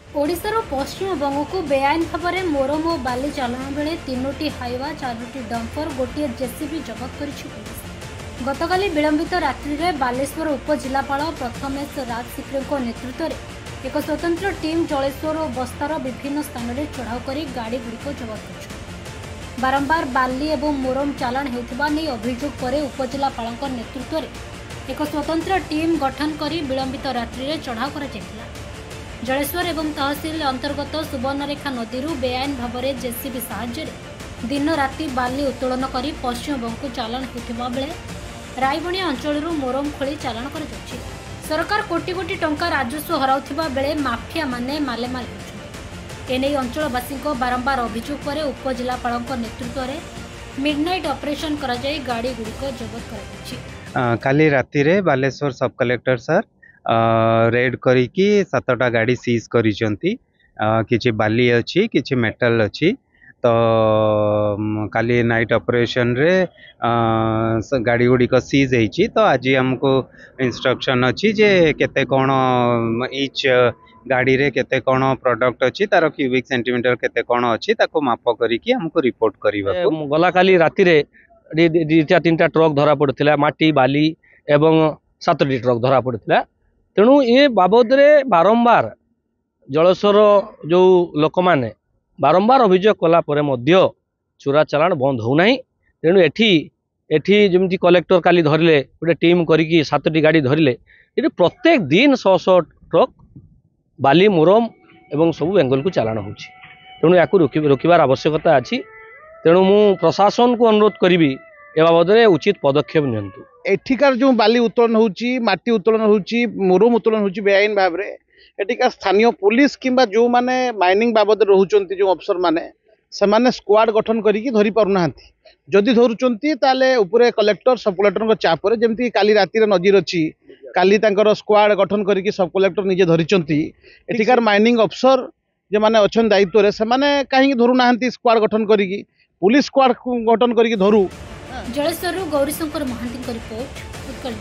ओडिशार पश्चिमबंग को बेआईन भाव में मोरम और बाली चालाण बेले 3टी हाइवा 4टी डंपर गोटे जेसीबी जबत कर पुलिस। गतकाली विलंबित रात्रि में बालेश्वर उपजिलापाल प्रथमेश राजसिक्र नेतृत्व में एक स्वतंत्र टीम जलेश्वर और बस्तार विभिन्न स्थान में चढ़ाऊ कर गाड़ी गुड़िक जबत कर बारंबार बाली और मोरम चालाण होता अभियोग पर उपजिलापाल नेतृत्व में एक स्वतंत्र टीम गठन कर विलंबित रात्रि में चढ़ाऊ कर जलेश्वर एवं तहसिल अंतर्गत सुवर्णरेखा नदी बेआईन भाव में जेसीबी साहाय्य दिन राति बाली उत्तोलन कर पश्चिमबंग को चालाण होता बेले रायबणिया अंचल मोरम खोली चालाण कर सरकार कोटी कोटी टंका राजस्व हराउथिबा बेले माफिया माने मालेमाल होछन्ति। एने अंचलवासी बारंबार अभियोग पर उपजिलापाल नेतृत्व में मिडनाइट ऑपरेशन करा जाय गाड़ी गुड़िक जबत कर काली राति रे बालेश्वर सब कलेक्टर सर रेड करिकी 7टा गाड़ी सीज करिसंती। किछि बाली अछि किछि मेटल अछि तो काली नाइट ऑपरेशन रे गाड़ी गुड़ी को सीज होइछि। तो आज हमको इंस्ट्रक्शन अछि जे केते कोन इच गाड़ी रे केते कोन प्रोडक्ट अछि तार क्यूबिक सेंटीमीटर केते कोन अछि ताको माप करिकी हमको रिपोर्ट करिबा गला काली राति रे 2-3टा ट्रक धरा पड़थिला माटी बाली एवं 7टी ट्रक धरा पड़थिला। तेणु ये बाबद बारंबार जलेश्वर जो लोक मैंने बारंबार अभियोग कला परे मध्य चोरा चालाण बंद होना। तेणु एठी जमी कलेक्टर काली धरले गोटे टीम करिकी 7टी गाड़ी धरले ये प्रत्येक दिन 100 ट्रक बाली मोरम एवं सब बेंगल को चालाण हो। तेणु या रोकबार आवश्यकता अच्छी। तेणु मु प्रशासन को अनुरोध करी ए बाबद उचित पदक्षेप नियंतु। एठिकार जो बाली उत्तोलन होची माटी उत्तोलन होची मोरम उत्तोलन होची बेआईन भाव में एठिका स्थानीय पुलिस किंबा जो माने माइनिंग बाबद रहउचंती जो अफसर माने से माने स्क्वाड गठन करिकी धरि पारु नाहंती। जदि धरुचंती ताले ऊपरे कलेक्टर सब कलेक्टर को चाप रे जेमती काली राति रे नजीर अछि काली तांकर स्क्वाड गठन करिकी सब कलेक्टर निजे धरिचंती। एठिकार माइनिंग अफसर जे माने अछन दायित्व रे से माने काहे धरु नाहंती स्क्वाड गठन करिकी पुलिस स्क्वाड गठन करिकी धरु। जलेश्वर गौरीशंकर महांती रिपोर्ट उत्कल।